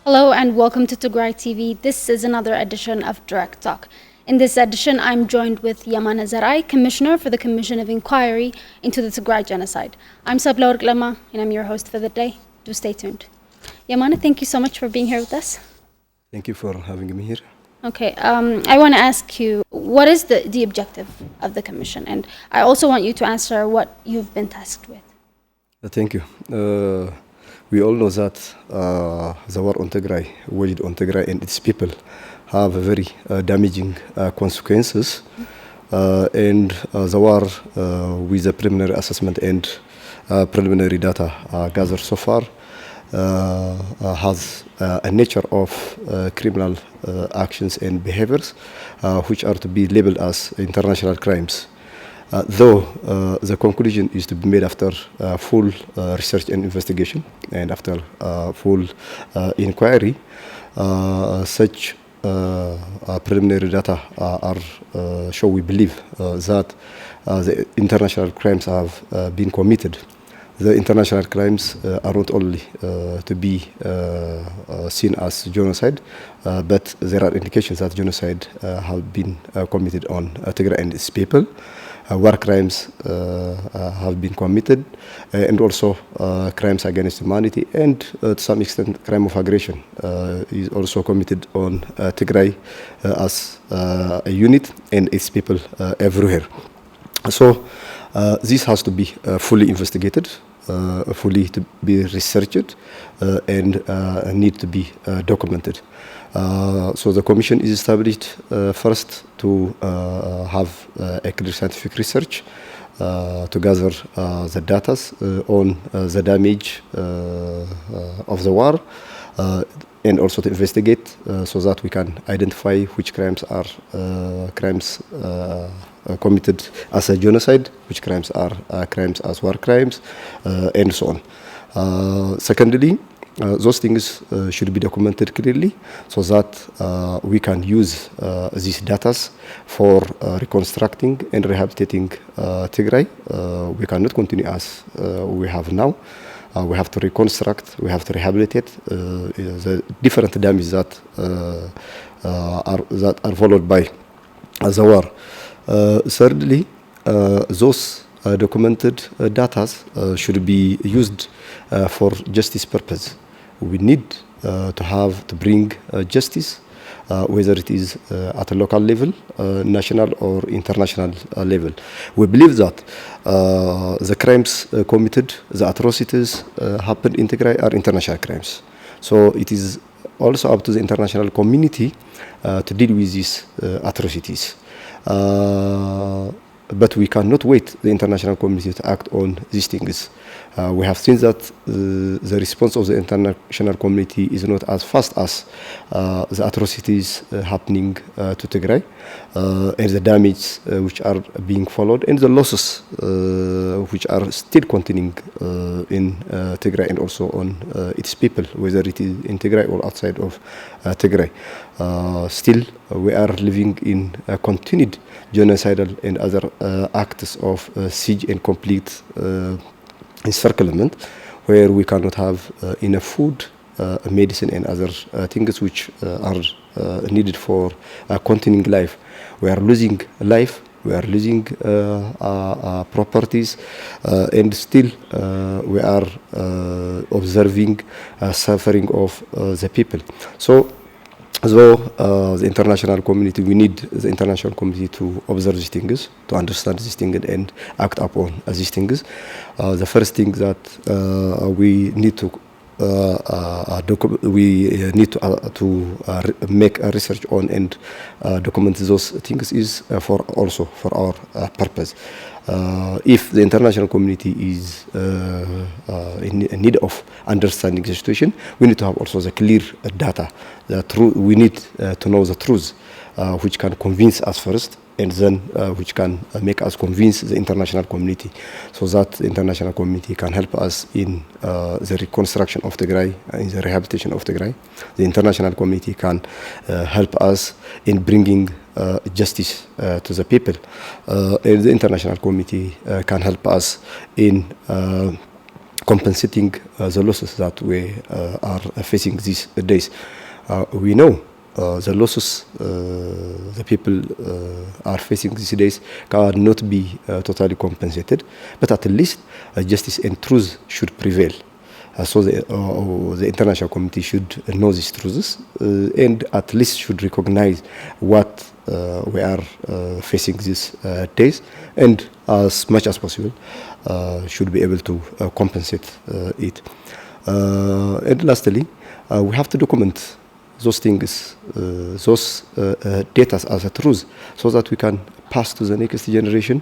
Hello and welcome to Tigray TV. This is another edition of Direct Talk. In this edition, I'm joined with Yemane Zeray, Commissioner for the Commission of Inquiry into the Tigray Genocide. I'm Sabla Lama, and I'm your host for the day. Do stay tuned. Yemane, thank you so much for being here with us. Thank you for having me here. Okay, I want to ask you, what is the objective of the Commission? And I also want you to answer what you've been tasked with. Thank you. We all know that the war on Tigray, waged on Tigray and its people, have very damaging consequences. And the war, with the preliminary assessment and preliminary data gathered so far, has a nature of criminal actions and behaviors which are to be labeled as international crimes. Though the conclusion is to be made after full research and investigation and after full inquiry, such preliminary data show we believe that the international crimes have been committed. The international crimes are not only to be seen as genocide, but there are indications that genocide have been committed on Tigray and its people. War crimes have been committed, and also crimes against humanity, and to some extent crime of aggression is also committed on Tigray as a unit and its people everywhere. So this has to be fully investigated, fully to be researched, and need to be documented. So the commission is established first to have a clear scientific research to gather the data on the damage of the war, and also to investigate so that we can identify which crimes are crimes committed as a genocide, which crimes are crimes as war crimes, and so on. Secondly, those things should be documented clearly so that we can use these data for reconstructing and rehabilitating Tigray. We cannot continue as we have now. We have to reconstruct, we have to rehabilitate the different damages that are followed by the war. Thirdly, those documented data should be used for justice purpose. We need to bring justice, whether it is at a local level, national or international level. We believe that the crimes committed, the atrocities happened in Tigray are international crimes. So it is also up to the international community to deal with these atrocities. But we cannot wait the international community to act on these things. We have seen that the response of the international community is not as fast as the atrocities happening to Tigray, and the damage which are being followed, and the losses which are still continuing in Tigray and also on its people, whether it is in Tigray or outside of Tigray. Still, we are living in continued genocidal and other acts of siege and complete encirclement, where we cannot have enough food, medicine, and other things which are needed for continuing life. We are losing life, we are losing properties, and still we are observing suffering of the people. So, though the international community, we need the international community to observe these things, to understand these things, and act upon these things. The first thing that we need to make a research on and document those things is for our purpose. If the international community is in need of understanding the situation, we need to have also the clear data. We need to know the truth, which can convince us first, and then which can make us convince the international community, so that the international community can help us in the reconstruction of Tigray, in the rehabilitation of Tigray. The international community can help us in bringing justice to the people. And the international community can help us in compensating the losses that we are facing these days. We know the losses the people are facing these days cannot be totally compensated, but at least justice and truth should prevail. So the international community should know these truths and at least should recognize what we are facing these days, and as much as possible should be able to compensate it. And lastly, we have to document those things, those data as a truth, so that we can pass to the next generation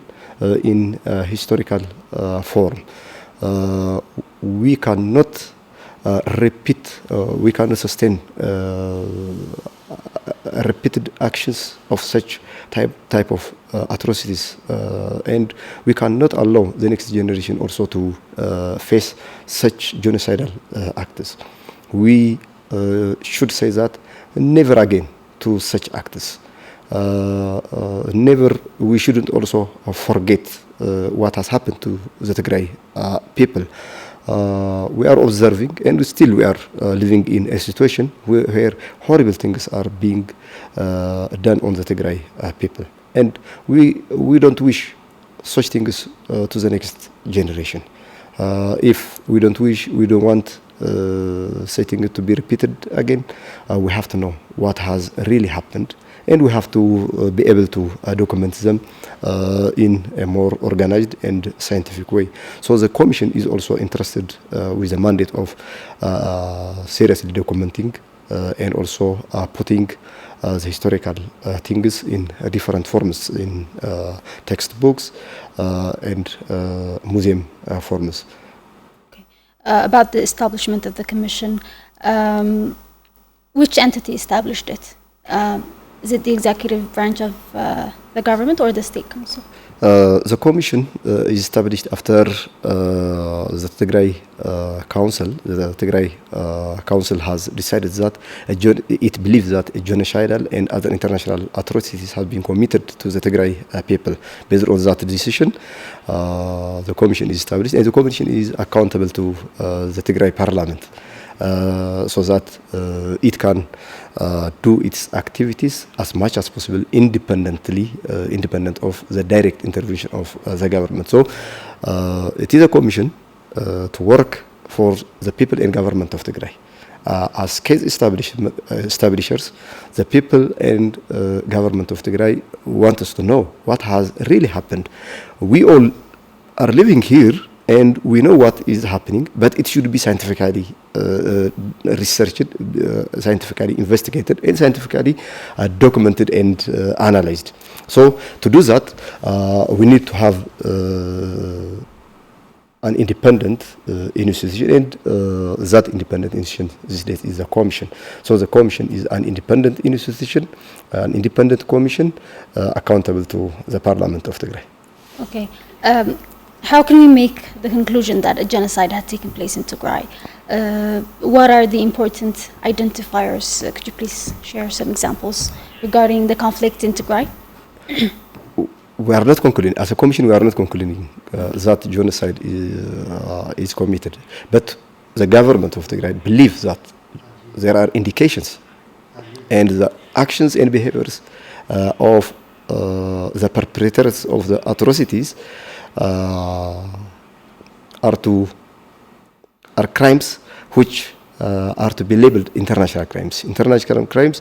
in historical form. We cannot repeat, we cannot sustain repeated actions of such type of atrocities, and we cannot allow the next generation also to face such genocidal acts. We should say that never again to such acts. Never, we shouldn't also forget what has happened to the Tigray people. We are observing, and still we are living in a situation where horrible things are being done on the Tigray people, and we don't wish such things to the next generation. If we don't wish, we don't want such things to be repeated again, we have to know what has really happened, and we have to be able to document them in a more organized and scientific way. So the Commission is also interested with the mandate of seriously documenting and also putting the historical things in different forms, in textbooks and museum forms. Okay. About the establishment of the Commission, which entity established it? Is it the executive branch of the government or the State Council? The Commission is established after the Tigray Council. The Tigray Council has decided that it believes that genocidal and other international atrocities have been committed to the Tigray people. Based on that decision, the Commission is established, and the Commission is accountable to the Tigray Parliament, so that it can do its activities as much as possible independently, independent of the direct intervention of the government. So it is a commission to work for the people and government of Tigray. As case establishers, the people and government of Tigray want us to know what has really happened. We all are living here, and we know what is happening, but it should be scientifically researched, scientifically investigated, and scientifically documented and analyzed. So to do that, we need to have an independent institution, and that independent institution these days is the Commission. So the Commission is an independent institution, an independent commission accountable to the Parliament of Tigray. Okay. How can we make the conclusion that a genocide had taken place in Tigray? What are the important identifiers? Could you please share some examples regarding the conflict in Tigray? We are not concluding, as a commission, we are not concluding that genocide is committed. But the government of Tigray believes that there are indications, and the actions and behaviors of the perpetrators of the atrocities are crimes which are to be labeled international crimes. International crimes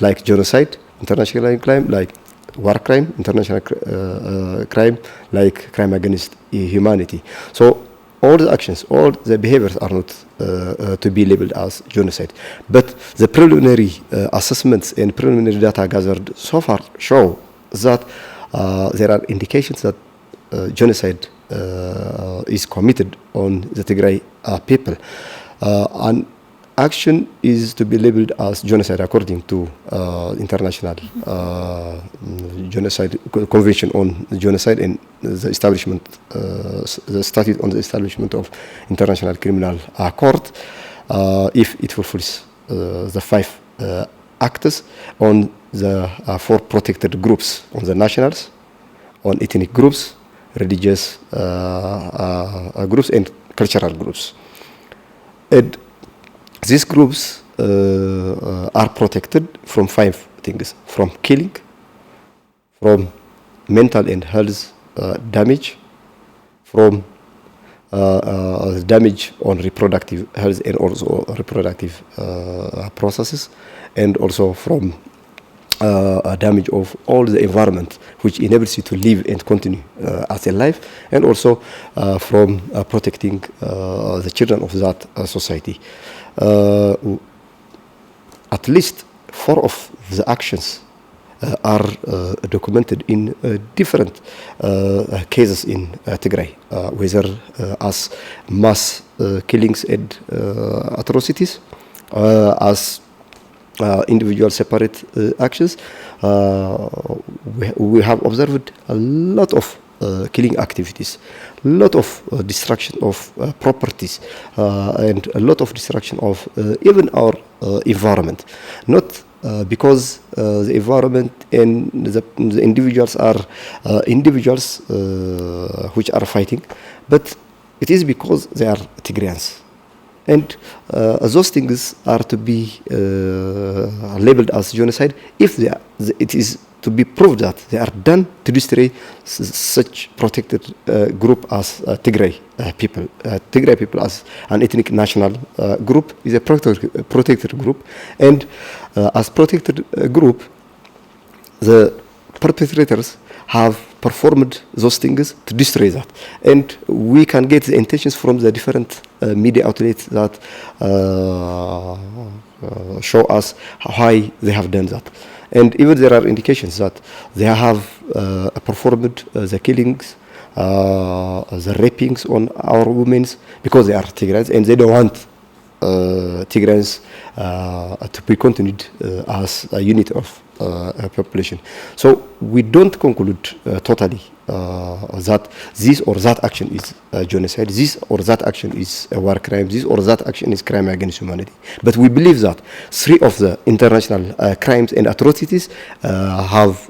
like genocide, international crime like war crime, international crime like crime against humanity. So all the actions, all the behaviors are not to be labeled as genocide. But the preliminary assessments and preliminary data gathered so far show that there are indications that genocide is committed on the Tigray people. An action is to be labeled as genocide according to international genocide convention on genocide and the establishment, the statute on the establishment of international criminal court, if it fulfills the 5 acts on the 4 protected groups, on the nationals, on ethnic groups, religious groups and cultural groups. And these groups are protected from 5 things: from killing, from mental and health damage, from damage on reproductive health and also reproductive processes, and also from damage of all the environment which enables you to live and continue as a life, and also from protecting the children of that society. At least 4 of the actions are documented in different cases in Tigray, whether as mass killings and atrocities, as individual separate actions. We have observed a lot of killing activities, a lot of destruction of properties, and a lot of destruction of even our environment. Not because the environment and the individuals are individuals which are fighting, but it is because they are Tigrayans. And those things are to be labeled as genocide if it is to be proved that they are done to destroy such protected group as Tigray people. Tigray people as an ethnic national group is a protected group, and as protected group, the perpetrators have performed those things to destroy that. And we can get the intentions from the different media outlets that show us why they have done that. And even there are indications that they have performed the killings, the rapings on our women because they are Tigrayans and they don't want Tigrayans to be continued as a unit of population. So we don't conclude totally that this or that action is genocide, this or that action is a war crime, this or that action is crime against humanity. But we believe that 3 of the international crimes and atrocities have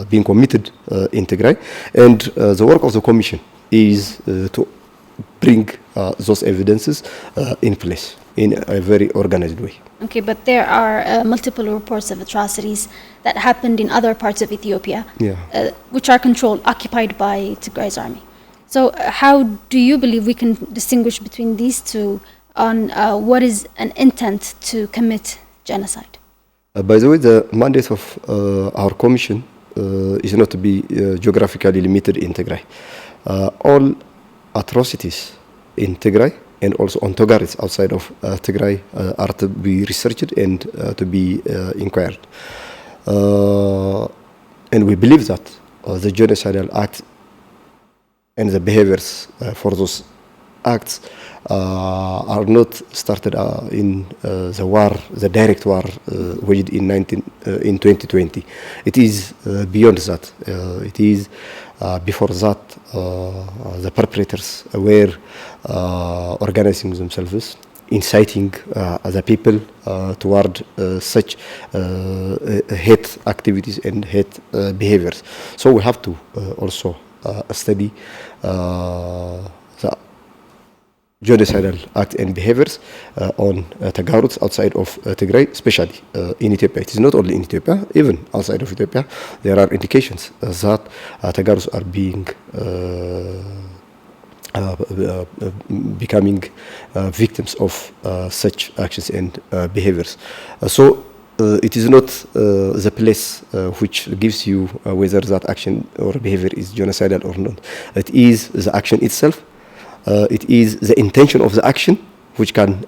been committed in Tigray, and the work of the Commission is to bring those evidences in place in a very organized way. Okay, but there are multiple reports of atrocities that happened in other parts of Ethiopia, which are occupied by Tigray's army. So how do you believe we can distinguish between these two on what is an intent to commit genocide? By the way, the mandate of our commission is not to be geographically limited in Tigray. All atrocities in Tigray and also on Togaris outside of Tigray are to be researched and to be inquired. And we believe that the genocidal act and the behaviors for those acts are not started in the war, the direct war waged in 2020. It is beyond that. It is before that, the perpetrators were organizing themselves, inciting the people toward such hate activities and hate behaviors. So we have to also study the genocidal acts and behaviors on Tagaruts outside of Tigray, especially in Ethiopia. It is not only in Ethiopia, even outside of Ethiopia, there are indications that Tagaruts are being becoming victims of such actions and behaviors. So it is not the place which gives you whether that action or behavior is genocidal or not. It is the action itself. It is the intention of the action which can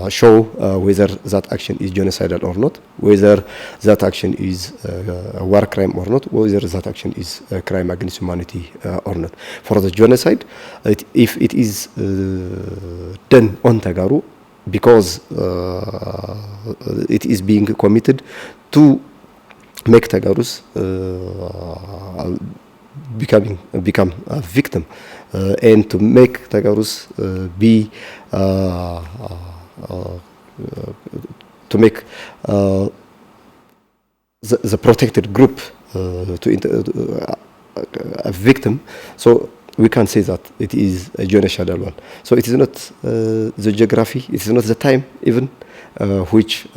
show whether that action is genocidal or not, whether that action is a war crime or not, whether that action is a crime against humanity or not. For the genocide, if it is done on Tagaru, because it is being committed to make Tagarus become a victim, and to make Tagarus be to make the protected group a victim, so we can say that it is a genocidal one. So it is not the geography, it is not the time even which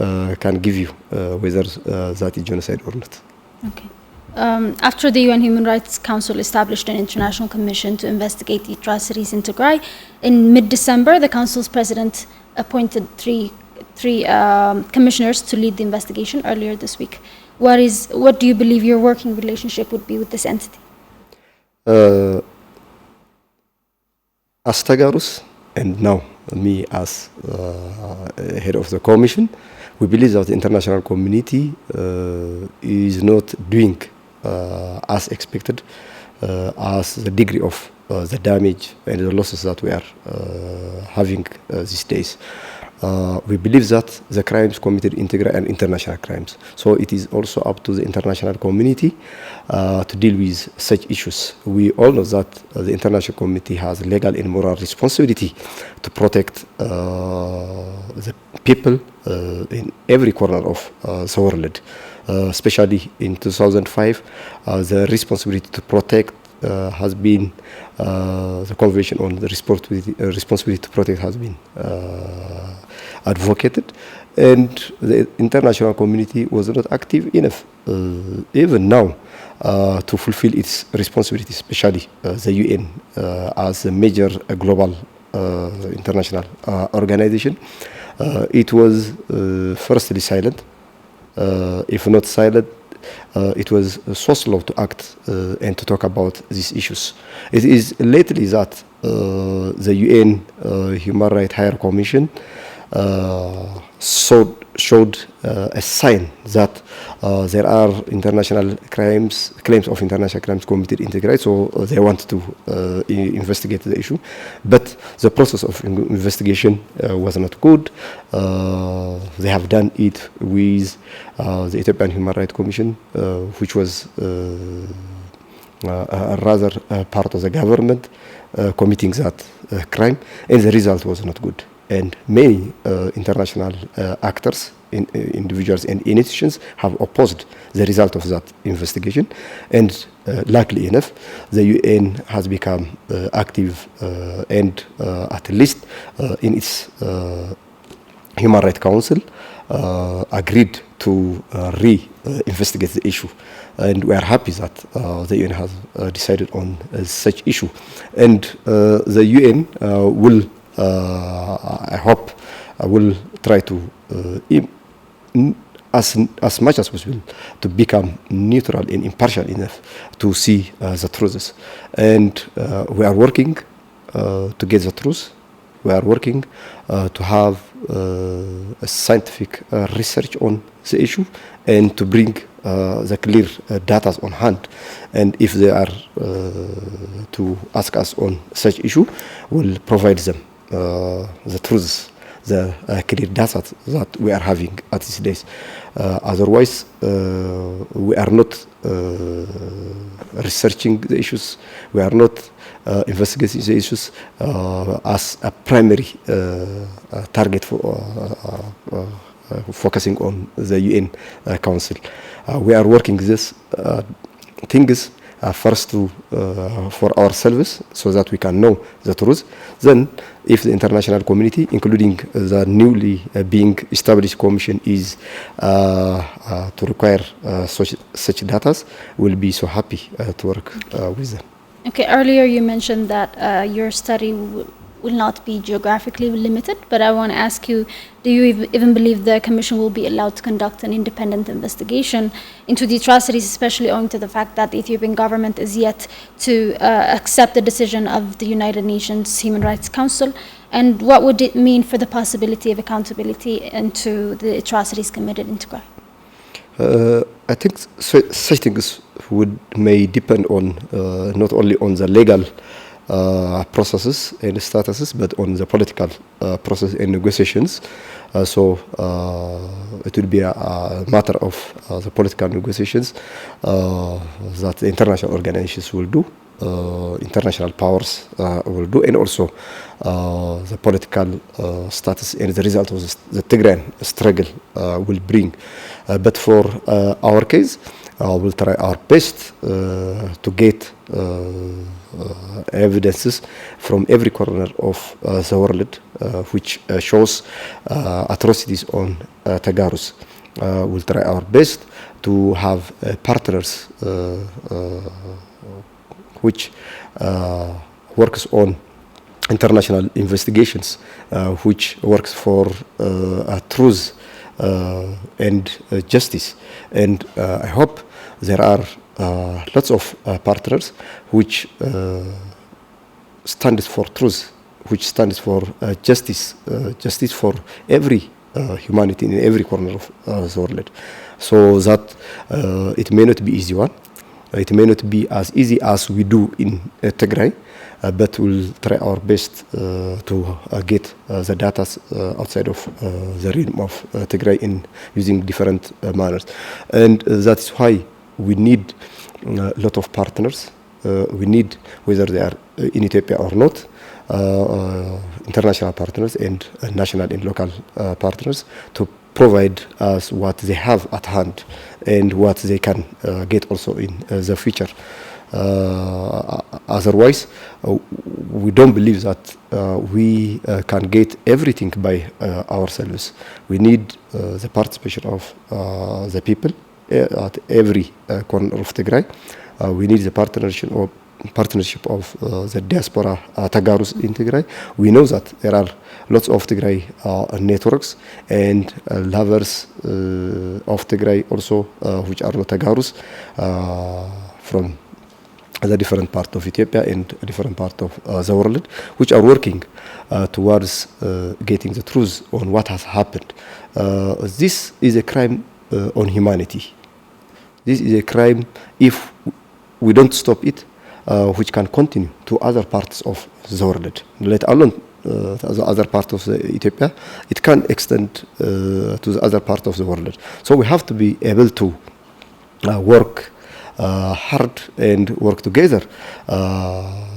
can give you whether that is genocide or not. Okay. After the UN Human Rights Council established an international commission to investigate the atrocities in Tigray, in mid-December, the council's president appointed three commissioners to lead the investigation earlier this week. What do you believe your working relationship would be with this entity? As Tagarus, and now me as head of the commission, we believe that the international community is not doing as expected, as the degree of the damage and the losses that we are having these days. We believe that the crimes committed in Tigray are international crimes. So it is also up to the international community to deal with such issues. We all know that the international community has legal and moral responsibility to protect the people in every corner of the world. Especially in 2005, the responsibility to protect has been, the Convention on the Responsibility to Protect has been advocated, and the international community was not active enough, even now, to fulfill its responsibility, especially the UN as a major global international organization. It was firstly silent, if not silent, it was so slow to act and to talk about these issues. It is lately that the UN Human Rights Higher Commission showed a sign that there are international claims of international crimes committed in Tigray, so they want to investigate the issue. But the process of investigation was not good. They have done it with the Ethiopian Human Rights Commission, which was rather part of the government committing that crime, and the result was not good. And many international actors, individuals and institutions have opposed the result of that investigation. And luckily enough, the UN has become active and at least in its Human Rights Council agreed to re-investigate the issue. And we are happy that the UN has decided on such issue. And the UN will, I hope, will try to, as much as possible, to become neutral and impartial enough to see the truths. And we are working to get the truth. We are working to have a scientific research on the issue and to bring the clear data on hand. And if they are to ask us on such issue, we'll provide them the truths, the clear data that we are having at these days. Otherwise, we are not researching the issues. We are not investigating the issues as a primary target for focusing on the UN Council. We are working this things first to for ourselves so that we can know the truth. Then, if the international community, including the newly being established commission, is to require such data, we'll be so happy to work with them. Okay, earlier you mentioned that your study will not be geographically limited, but I want to ask you, do you even believe the Commission will be allowed to conduct an independent investigation into the atrocities, especially owing to the fact that the Ethiopian government is yet to accept the decision of the United Nations Human Rights Council? And what would it mean for the possibility of accountability into the atrocities committed in Tigray? I think such things may depend on not only on the legal processes and statuses, but on the political process and negotiations. So it will be a matter of the political negotiations that the international organizations will do, international powers will do, and also the political status and the result of the Tigray struggle will bring. But for our case, We'll try our best to get evidences from every corner of the world which shows atrocities on Tagarus. We'll try our best to have partners which works on international investigations, which works for truth and justice. And I hope there are lots of partners which stands for truth, which stands for justice, justice for every humanity in every corner of the world. So that it may not be easy one. It may not be as easy as we do in Tigray, but we'll try our best to get the data outside of the realm of Tigray in using different manners. And that's why we need a lot of partners. We need, whether they are in Ethiopia or not, international partners and national and local partners to provide us what they have at hand and what they can get also in the future. Otherwise, we don't believe that we can get everything by ourselves. We need the participation of the people at every corner of Tigray. We need the partnership of the diaspora Tagarus in Tigray. We know that there are lots of Tigray networks and lovers of Tigray also, which are not Tagarus, from the different part of Ethiopia and a different part of the world, which are working towards getting the truth on what has happened. This is a crime on humanity. This is a crime if we don't stop it, which can continue to other parts of the world, let alone the other part of Ethiopia. It can extend to the other part of the world. So we have to be able to work hard and work together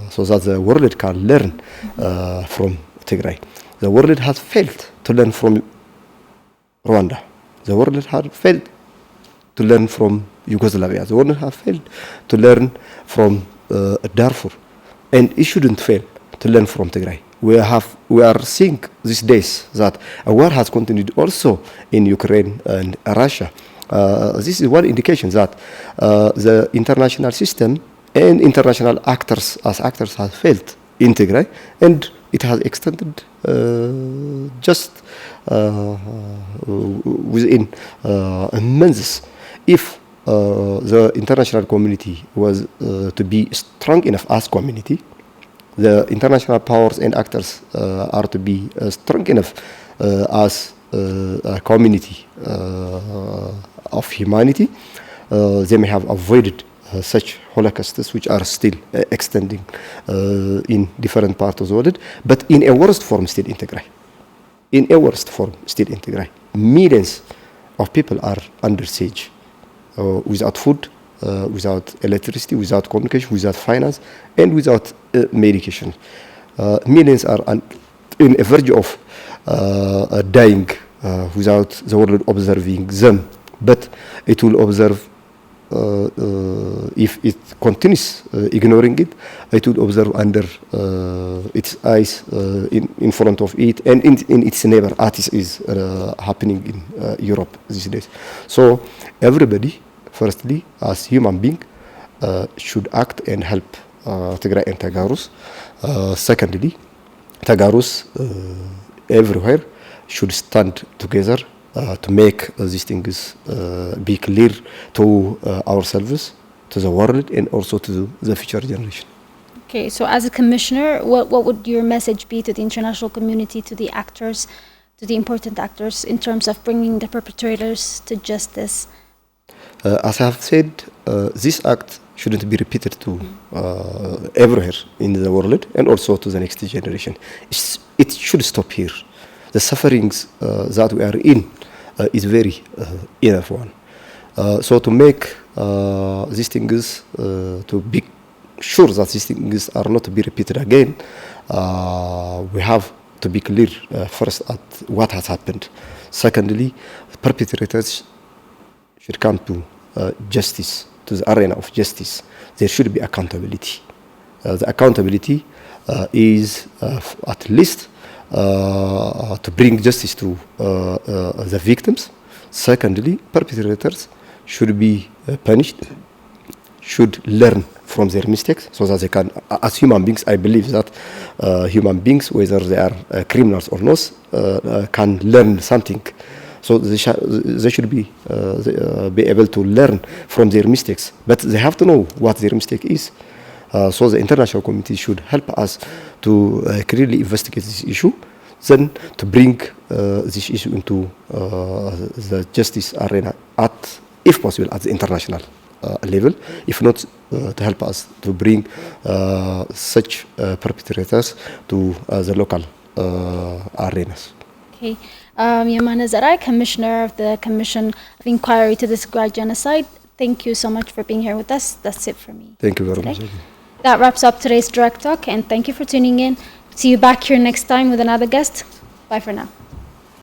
so that the world can learn from Tigray. The world has failed to learn from Rwanda. The world has failed to learn from Yugoslavia. The world has failed to learn from Darfur, and it shouldn't fail to learn from Tigray. We are seeing these days that a war has continued also in Ukraine and Russia. This is one indication that the international system and international actors have failed in Tigray, and it has extended just within months. If the international community was to be strong enough as community, the international powers and actors are to be strong enough as a community of humanity, they may have avoided such holocausts which are still extending in different parts of the world, but in a worst form still in Tigray. In a worst form still in Tigray. Millions of people are under siege, without food, without electricity, without communication, without finance, and without medication. Millions are in a verge of dying without the world observing them. But it will observe, if it continues ignoring it, it will observe under its eyes, in front of it, and in its neighbor, as is happening in Europe these days. So everybody, firstly, as human being, should act and help Tigray and Tagarus. Secondly, Tagarus everywhere should stand together to make these things be clear to ourselves, to the world, and also to the future generation. Okay, so as a commissioner, what would your message be to the international community, to the actors, to the important actors, in terms of bringing the perpetrators to justice? As I have said, this act shouldn't be repeated to everywhere in the world, and also to the next generation. It should stop here. The sufferings that we are in is very enough one. So to make these things, to be sure that these things are not to be repeated again, we have to be clear first at what has happened. Secondly, perpetrators should come to justice, to the arena of justice, there should be accountability. The accountability is at least to bring justice to the victims. Secondly, perpetrators should be punished, should learn from their mistakes so that they can, as human beings, I believe that human beings, whether they are criminals or not, can learn something. So they should be able to learn from their mistakes, but they have to know what their mistake is. So the international community should help us to clearly investigate this issue, then to bring this issue into the justice arena at, if possible, at the international level, if not to help us to bring such perpetrators to the local arenas. Okay. Yemane Zeray, Commissioner of the Commission of Inquiry to the Tigray Genocide, thank you so much for being here with us. That's it for me. Thank you very much. That wraps up today's Direct Talk, and thank you for tuning in. See you back here next time with another guest. Bye for now.